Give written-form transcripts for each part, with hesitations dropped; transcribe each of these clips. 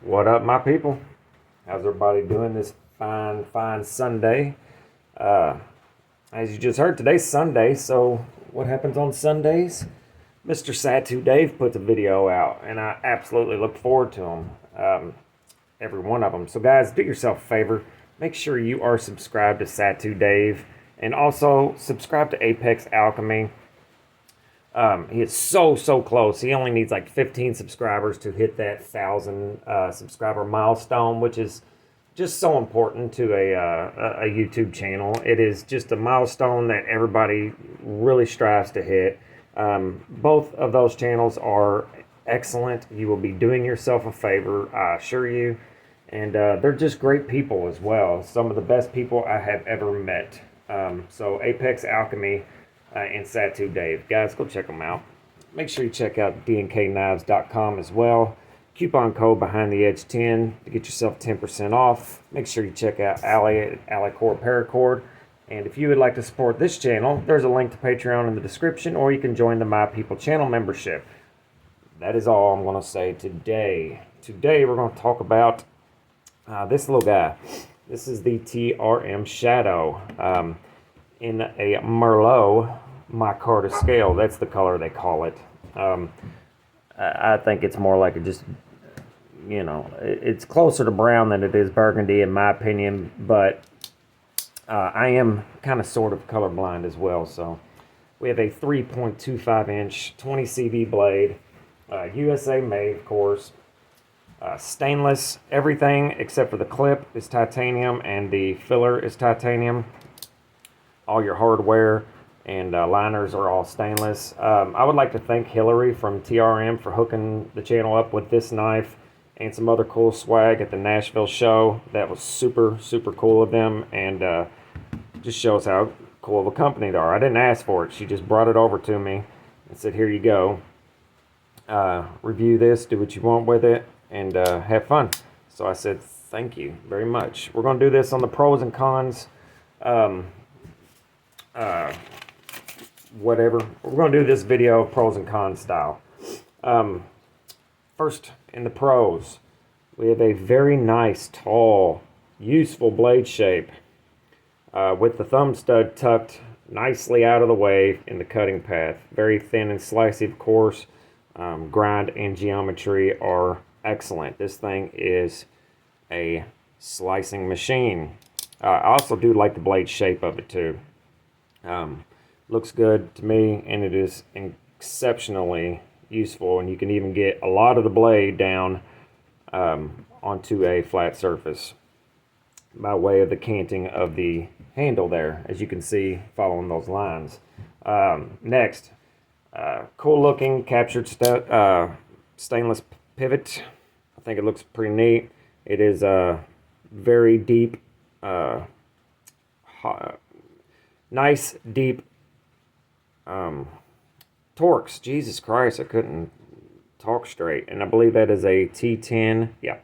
What up, my people? How's everybody doing this fine Sunday? Uh, as you just heard, today's Sunday, so what happens on Sundays? Mr. Satu Dave puts a video out, and I absolutely look forward to them, every one of them. So, guys, do yourself a favor. Make sure you are subscribed to Satu Dave, and also subscribe to Apex Alchemy. He is so close. He only needs like 15 subscribers to hit that 1,000 subscriber milestone, which is just so important to a YouTube channel. It is just a milestone that everybody really strives to hit. Both of those channels are excellent. You will be doing yourself a favor, I assure you. And they're just great people as well. Some of the best people I have ever met. So Apex Alchemy and Satu Dave. Guys, go check them out. Make sure you check out DNKKnives.com as well. Coupon code behind the edge 10 to get yourself 10% off. Make sure you check out Alicore Paracord. And if you would like to support this channel, there's a link to Patreon in the description, or you can join the My People channel membership. That is all I'm going to say today. Today we're going to talk about this little guy. This is the TRM Shadow. In a Merlot micarta scale. That's the color they call it. I think it's more like it's closer to brown than it is burgundy in my opinion, but I am kind of sort of colorblind as well. So we have a 3.25 inch 20 CV blade, USA made, of course. Stainless. Everything except for the clip is titanium and the filler is titanium. All your hardware and liners are all stainless. I would like to thank Hillary from TRM for hooking the channel up with this knife and some other cool swag at the Nashville show. That was super cool of them, and just shows how cool of a company they are. I didn't ask for it. She just brought it over to me and said, here you go. Review this, do what you want with it, and have fun. So I said, thank you very much. We're going to do this on the pros and cons. Whatever. We're going to do this video pros and cons style. First, in the pros, we have a very nice, tall, useful blade shape with the thumb stud tucked nicely out of the way in the cutting path. Very thin and slicey, of course. Grind and geometry are excellent. This thing is a slicing machine. I also do like the blade shape of it too. Looks good to me, and it is exceptionally useful, and you can even get a lot of the blade down onto a flat surface by way of the canting of the handle there, as you can see following those lines. Next, cool looking captured stainless pivot. I think it looks pretty neat. It is very deep, nice deep Torx. Jesus Christ, I couldn't talk straight. And I believe that is a T10. Yeah,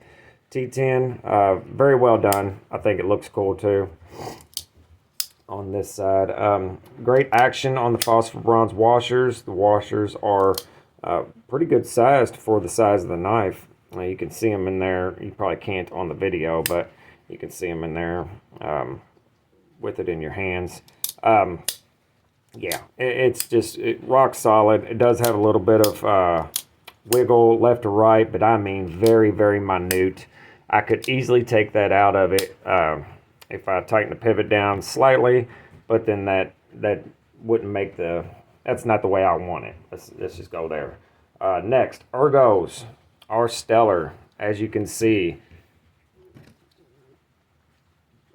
T10. Very well done. I think it looks cool too. On this side, great action on the phosphor bronze washers. The washers are pretty good sized for the size of the knife. You can see them in there. You probably can't on the video, but you can see them in there with it in your hands. Yeah, it's just rock solid. It does have a little bit of wiggle left to right, but I mean very minute. I could easily take that out of it if I tighten the pivot down slightly, but then that wouldn't make that's not the way I want it. Let's just go there. Next, ergos are stellar, as you can see.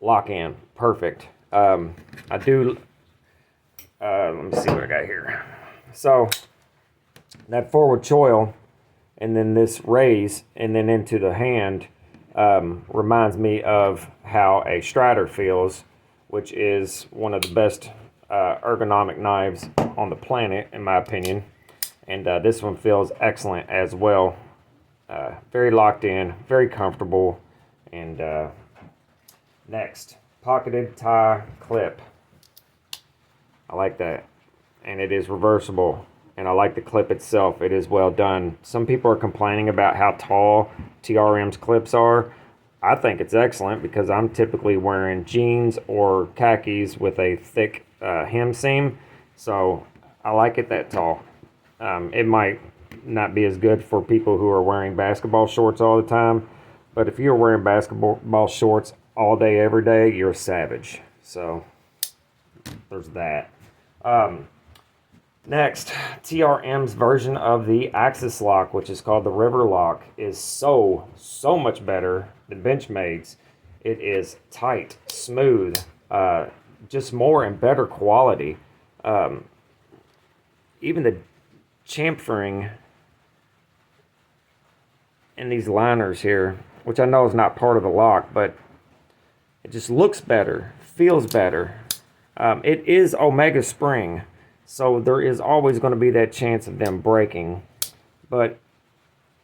Lock in, perfect. I do. Let me see what I got here. So that forward choil and then this raise and then into the hand reminds me of how a Strider feels, which is one of the best ergonomic knives on the planet, in my opinion. And this one feels excellent as well. Very locked in, very comfortable. And next, pocketed tie clip. I like that. And it is reversible. And I like the clip itself. It is well done. Some people are complaining about how tall TRM's clips are. I think it's excellent because I'm typically wearing jeans or khakis with a thick hem seam, so I like it that tall. It might not be as good for people who are wearing basketball shorts all the time, but if you're wearing basketball shorts all day, every day, you're a savage. So there's that. Next, TRM's version of the Axis lock, which is called the River Lock, is so much better than Benchmade's. It is tight, smooth, just more and better quality. Even the chamfering in these liners here, which I know is not part of the lock, but it just looks better, feels better. It is Omega spring, so there is always going to be that chance of them breaking. But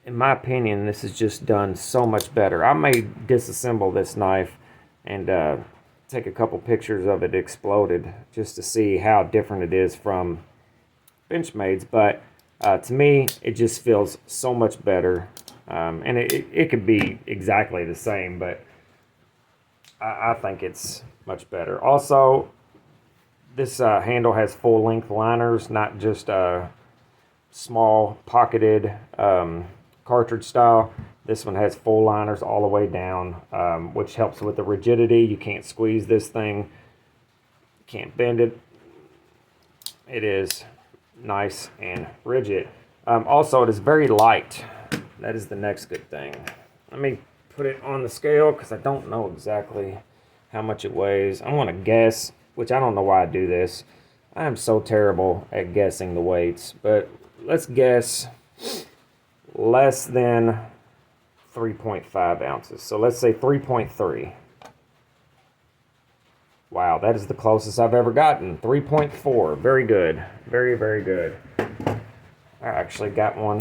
in my opinion, this is just done so much better. I may disassemble this knife and take a couple pictures of it exploded just to see how different it is from Benchmade's. But to me, it just feels so much better. And it could be exactly the same, but I think it's much better. Also, this handle has full-length liners, not just small pocketed cartridge style. This one has full liners all the way down, which helps with the rigidity. You can't squeeze this thing, can't bend it. It is nice and rigid. Also, it is very light. That is the next good thing. Let me put it on the scale because I don't know exactly how much it weighs. I want to guess, which I don't know why I do this. I am so terrible at guessing the weights, but let's guess less than 3.5 ounces. So let's say 3.3. Wow, that is the closest I've ever gotten. 3.4. Very good. Very, very good. I actually got one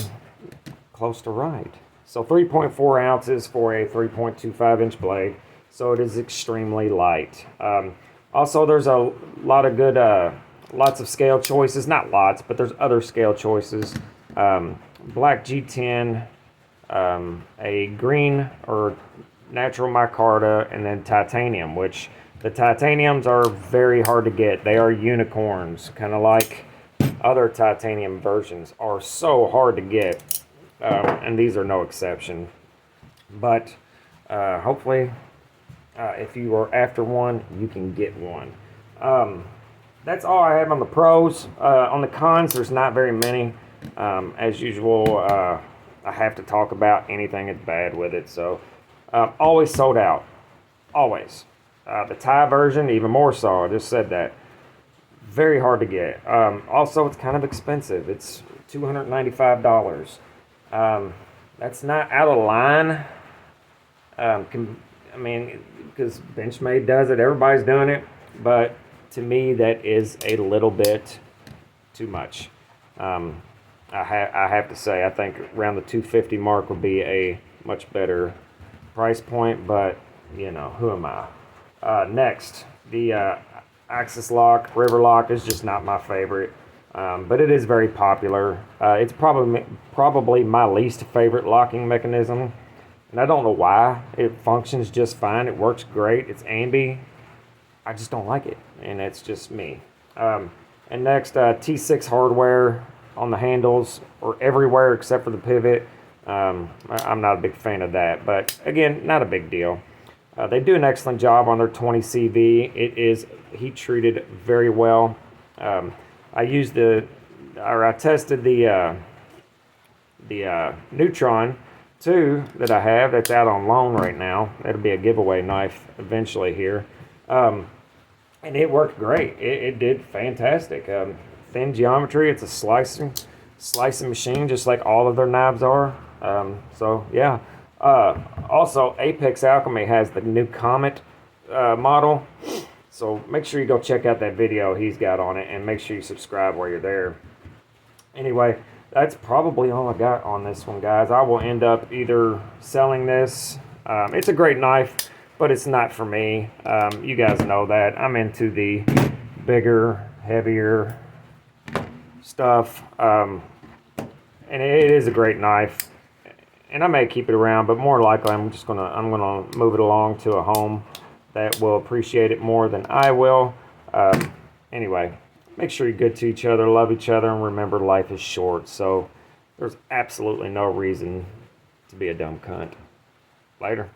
close to right. So 3.4 ounces for a 3.25 inch blade. So it is extremely light. Also, there's a lot of good, lots of scale choices. Not lots, but there's other scale choices. Black G10, a green or natural micarta, and then titanium, which the titaniums are very hard to get. They are unicorns, kind of like other titanium versions are so hard to get. And these are no exception. But hopefully, if you are after one, you can get one. That's all I have on the pros. On the cons, there's not very many. As usual, I have to talk about anything that's bad with it. So, always sold out. Always. The Thai version, even more so. I just said that. Very hard to get. Also, it's kind of expensive. It's $295. That's not out of line. I mean, because Benchmade does it, everybody's doing it, but to me, that is a little bit too much. I have to say, I think around the $250 mark would be a much better price point, but you know, who am I? Next, the Axis lock, River Lock is just not my favorite. But it is very popular. It's probably my least favorite locking mechanism, and I don't know why. It functions just fine. It works great. It's ambi. I just don't like it, and it's just me. And next, T6 hardware on the handles or everywhere except for the pivot. I'm not a big fan of that, but again, not a big deal. They do an excellent job on their 20 CV. It is heat treated very well. I tested the Neutron 2 that I have that's out on loan right now. That'll be a giveaway knife eventually here. And it worked great. It did fantastic. Thin geometry. It's a slicing machine, just like all of their knives are. So yeah. Also, Apex Alchemy has the new Comet model. So make sure you go check out that video he's got on it, and make sure you subscribe while you're there. Anyway, that's probably all I got on this one, guys. I will end up either selling this. It's a great knife, but it's not for me. You guys know that. I'm into the bigger, heavier stuff. And it is a great knife. and I may keep it around, but more likely I'm gonna move it along to a home that will appreciate it more than I will. Anyway, make sure you're good to each other, love each other, and remember life is short. So there's absolutely no reason to be a dumb cunt. Later.